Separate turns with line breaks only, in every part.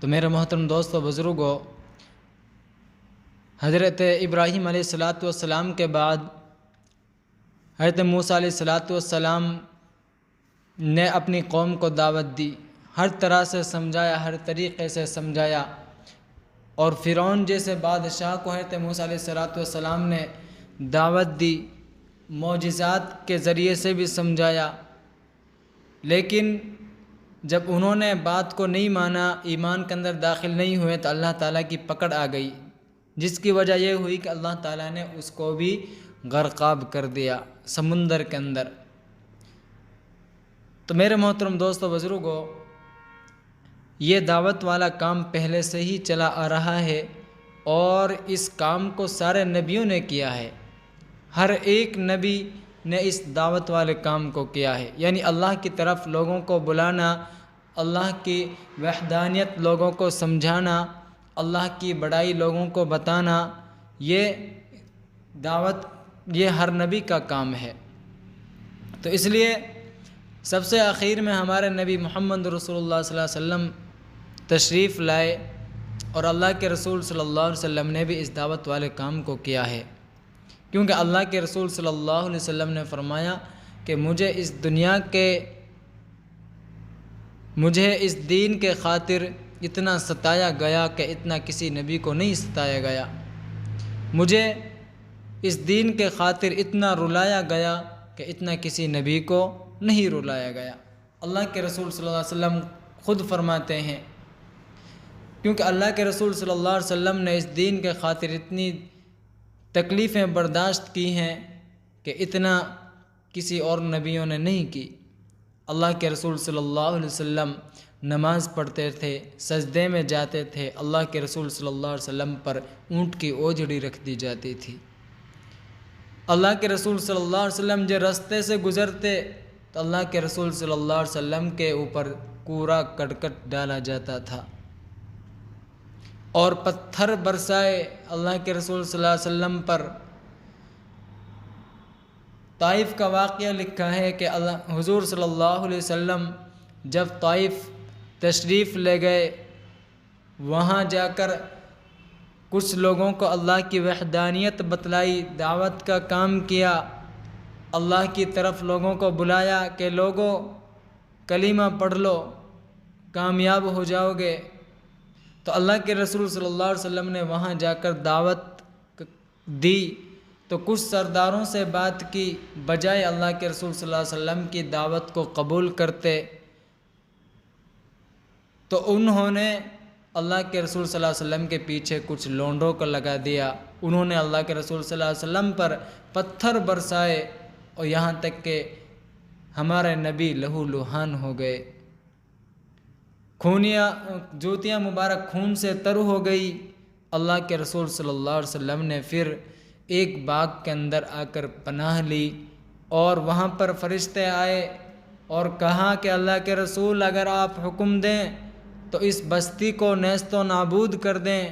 تو میرے محترم دوست و بزرگوں، حضرت ابراہیم علیہ السلام کے بعد حضرت موسیٰ علیہ السلام نے اپنی قوم کو دعوت دی، ہر طرح سے سمجھایا، ہر طریقے سے سمجھایا، اور فرعون جیسے بادشاہ کو حضرت موسیٰ علیہ السلام نے دعوت دی، معجزات کے ذریعے سے بھی سمجھایا، لیکن جب انہوں نے بات کو نہیں مانا، ایمان کے اندر داخل نہیں ہوئے، تو اللہ تعالیٰ کی پکڑ آ گئی، جس کی وجہ یہ ہوئی کہ اللہ تعالیٰ نے اس کو بھی غرقاب کر دیا سمندر کے اندر۔ تو میرے محترم دوست و بزرگوں، یہ دعوت والا کام پہلے سے ہی چلا آ رہا ہے، اور اس کام کو سارے نبیوں نے کیا ہے، ہر ایک نبی نے اس دعوت والے کام کو کیا ہے، یعنی اللہ کی طرف لوگوں کو بلانا، اللہ کی وحدانیت لوگوں کو سمجھانا، اللہ کی بڑائی لوگوں کو بتانا، یہ دعوت یہ ہر نبی کا کام ہے۔ تو اس لیے سب سے آخر میں ہمارے نبی محمد رسول اللہ صلی اللہ علیہ وسلم تشریف لائے، اور اللہ کے رسول صلی اللہ علیہ وسلم نے بھی اس دعوت والے کام کو کیا ہے، کیونکہ اللہ کے رسول صلی اللہ علیہ وسلم نے فرمایا کہ مجھے اس دین کے خاطر اتنا ستایا گیا کہ اتنا کسی نبی کو نہیں ستایا گیا، مجھے اس دین کے خاطر اتنا رلایا گیا کہ اتنا کسی نبی کو نہیں رلایا گیا۔ اللہ کے رسول صلی اللہ علیہ وسلم خود فرماتے ہیں، کیونکہ اللہ کے رسول صلی اللہ علیہ وسلم نے اس دین کے خاطر اتنی تکلیفیں برداشت کی ہیں کہ اتنا کسی اور نبیوں نے نہیں کی۔ اللہ کے رسول صلی اللہ علیہ وسلم نماز پڑھتے تھے، سجدے میں جاتے تھے، اللہ کے رسول صلی اللہ علیہ وسلم پر اونٹ کی اوجڑی رکھ دی جاتی تھی۔ اللہ کے رسول صلی اللہ علیہ وسلم جو راستے سے گزرتے تو اللہ کے رسول صلی اللہ علیہ وسلم کے اوپر کوڑا کرکٹ ڈالا جاتا تھا، اور پتھر برسائے اللہ کے رسول صلی اللہ علیہ وسلم پر۔ طائف کا واقعہ لکھا ہے کہ حضور صلی اللہ علیہ وسلم جب طائف تشریف لے گئے، وہاں جا کر کچھ لوگوں کو اللہ کی وحدانیت بتلائی، دعوت کا کام کیا، اللہ کی طرف لوگوں کو بلایا کہ لوگوں کلمہ پڑھ لو، کامیاب ہو جاؤ گے۔ تو اللہ کے رسول صلی اللہ علیہ وسلم نے وہاں جا کر دعوت دی، تو کچھ سرداروں سے بات کی، بجائے اللہ کے رسول صلی اللہ علیہ وسلم کی دعوت کو قبول کرتے، تو انہوں نے اللہ کے رسول صلی اللہ علیہ وسلم کے پیچھے کچھ لونڈوں کو لگا دیا، انہوں نے اللہ کے رسول صلی اللہ علیہ وسلم پر پتھر برسائے، اور یہاں تک کہ ہمارے نبی لہو لہان ہو گئے، جوتیاں مبارک خون سے تر ہو گئی۔ اللہ کے رسول صلی اللہ علیہ وسلم نے پھر ایک باغ کے اندر آ کر پناہ لی، اور وہاں پر فرشتے آئے اور کہا کہ اللہ کے رسول اگر آپ حکم دیں تو اس بستی کو نیست و نابود کر دیں۔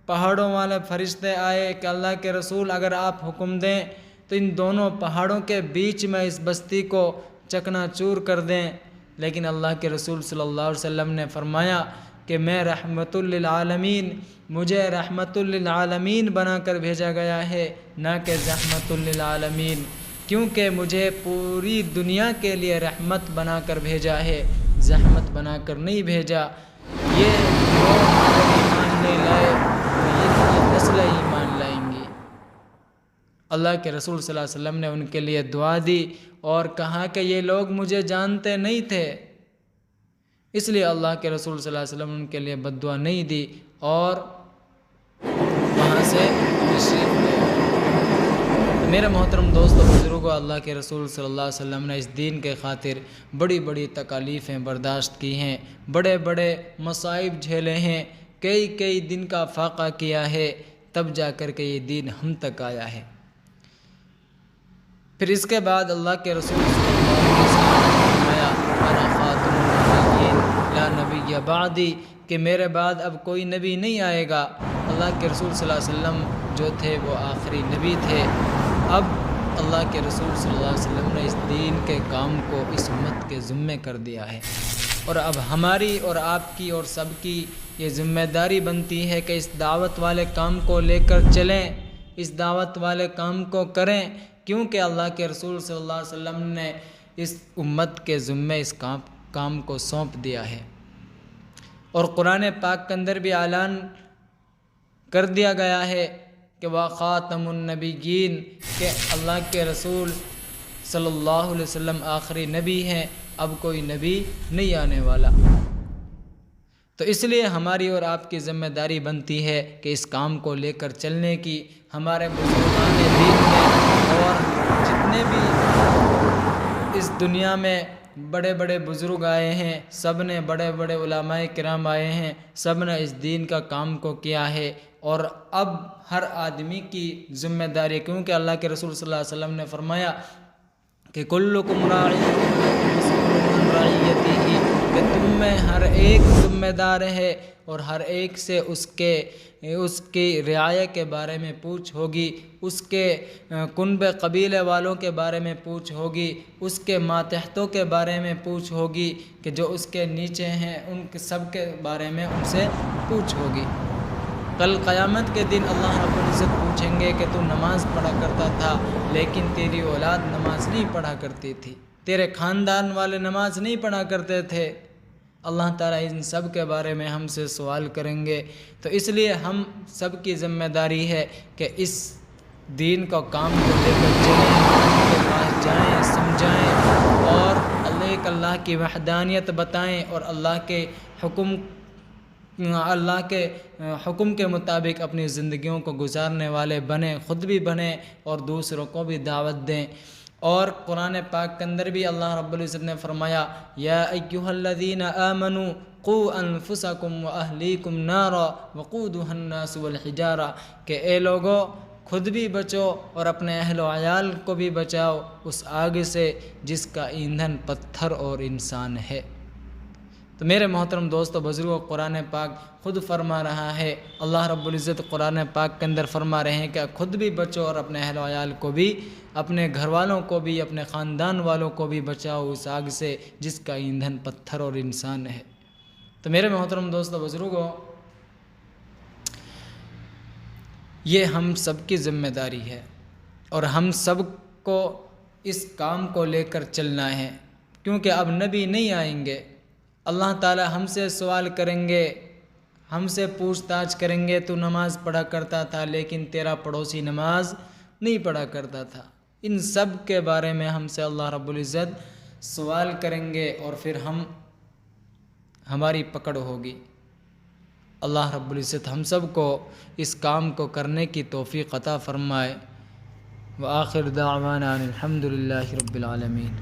پہاڑوں والے فرشتے آئے کہ اللہ کے رسول اگر آپ حکم دیں تو ان دونوں پہاڑوں کے بیچ میں اس بستی کو چکنا چور کر دیں، لیکن اللہ کے رسول صلی اللہ علیہ وسلم نے فرمایا کہ میں رحمت للعالمین، مجھے رحمت للعالمین بنا کر بھیجا گیا ہے، نہ کہ زحمت للعالمین، کیونکہ مجھے پوری دنیا کے لیے رحمت بنا کر بھیجا ہے، زحمت بنا کر نہیں بھیجا۔ یہ لوگ ایمان نہیں لائے تو یہ کی نسل ایمان لائیں گی۔ اللہ کے رسول صلی اللہ علیہ وسلم نے ان کے لیے دعا دی اور کہا کہ یہ لوگ مجھے جانتے نہیں تھے، اس لیے اللہ کے رسول صلی اللہ علیہ وسلم نے ان کے لیے بد دعا نہیں دی، اور وہاں سے تشریف لے۔ میرے محترم دوست و بزرگوں، اللہ کے رسول صلی اللہ علیہ وسلم نے اس دین کے خاطر بڑی بڑی تکالیفیں برداشت کی ہیں، بڑے بڑے مصائب جھیلے ہیں، کئی دن کا فاقہ کیا ہے، تب جا کر کے یہ دین ہم تک آیا ہے۔ پھر اس کے بعد اللہ کے رسول صلی اللہ علیہ وسلم نے فرمایا انا خاتم النبیین لا نبی بعدی، کہ میرے بعد اب کوئی نبی نہیں آئے گا۔ اللہ کے رسول صلی اللہ علیہ وسلم جو تھے وہ آخری نبی تھے۔ اب اللہ کے رسول صلی اللہ علیہ وسلم نے اس دین کے کام کو اس امت کے ذمے کر دیا ہے۔ اور اب ہماری اور آپ کی اور سب کی یہ ذمہ داری بنتی ہے کہ اس دعوت والے کام کو لے کر چلیں، اس دعوت والے کام کو کریں، کیونکہ اللہ کے رسول صلی اللہ علیہ وسلم نے اس امت کے ذمے اس کام کو سونپ دیا ہے۔ اور قرآن پاک کے اندر بھی اعلان کر دیا گیا ہے کہ وَخَاتَمُ النَّبِيِّينَ، کہ اللہ کے رسول صلی اللہ علیہ وسلم آخری نبی ہیں، اب کوئی نبی نہیں آنے والا۔ تو اس لیے ہماری اور آپ کی ذمہ داری بنتی ہے کہ اس کام کو لے کر چلنے کی۔ ہمارے بزرگان دین میں اور جتنے بھی اس دنیا میں بڑے بڑے بزرگ آئے ہیں، سب نے بڑے بڑے علماء کرام آئے ہیں، سب نے اس دین کا کام کو کیا ہے۔ اور اب ہر آدمی کی ذمہ داری، کیونکہ اللہ کے رسول صلی اللہ علیہ وسلم نے فرمایا کہ کلکم راع عن رعیتہ، کہ تم میں ہر ایک ذمہ دار ہے اور ہر ایک سے اس کی رعایا کے بارے میں پوچھ ہوگی، اس کے کنب قبیلے والوں کے بارے میں پوچھ ہوگی، اس کے ماتحتوں کے بارے میں پوچھ ہوگی، کہ جو اس کے نیچے ہیں ان کے سب کے بارے میں ان سے پوچھ ہوگی۔ کل قیامت کے دن اللہ رب العزت پوچھیں گے کہ تو نماز پڑھا کرتا تھا لیکن تیری اولاد نماز نہیں پڑھا کرتی تھی، تیرے خاندان والے نماز نہیں پڑھا کرتے تھے۔ اللہ تعالیٰ ان سب کے بارے میں ہم سے سوال کریں گے۔ تو اس لیے ہم سب کی ذمہ داری ہے کہ اس دین کا کام کو لے کر چلیں، ان کے پاس جائیں، سمجھائیں اور اللہ کی وحدانیت بتائیں اور اللہ کے حکم کے مطابق اپنی زندگیوں کو گزارنے والے بنیں، خود بھی بنیں اور دوسروں کو بھی دعوت دیں۔ اور قرآن پاک کے اندر بھی اللہ رب العزت نے فرمایا یا ایھا الذین آمنوا قوا انفسکم واہلیکم نارا وقودھا الناس والحجارہ، کہ اے لوگو خود بھی بچو اور اپنے اہل و عیال کو بھی بچاؤ اس آگ سے جس کا ایندھن پتھر اور انسان ہے۔ تو میرے محترم دوستو بزرگوں، قرآن پاک خود فرما رہا ہے، اللہ رب العزت قرآن پاک کے اندر فرما رہے ہیں کہ خود بھی بچو اور اپنے اہل و عیال کو بھی، اپنے گھر والوں کو بھی، اپنے خاندان والوں کو بھی بچاؤ اس آگ سے جس کا ایندھن پتھر اور انسان ہے۔ تو میرے محترم دوستو بزرگوں، یہ ہم سب کی ذمہ داری ہے اور ہم سب کو اس کام کو لے کر چلنا ہے، کیونکہ اب نبی نہیں آئیں گے۔ اللہ تعالیٰ ہم سے سوال کریں گے، ہم سے پوچھ تاچھ کریں گے، تو نماز پڑھا کرتا تھا لیکن تیرا پڑوسی نماز نہیں پڑھا کرتا تھا۔ ان سب کے بارے میں ہم سے اللہ رب العزت سوال کریں گے اور پھر ہماری پکڑ ہوگی۔ اللہ رب العزت ہم سب کو اس کام کو کرنے کی توفیق عطا فرمائے۔ وآخر دعوانا الحمد للہ رب العالمین۔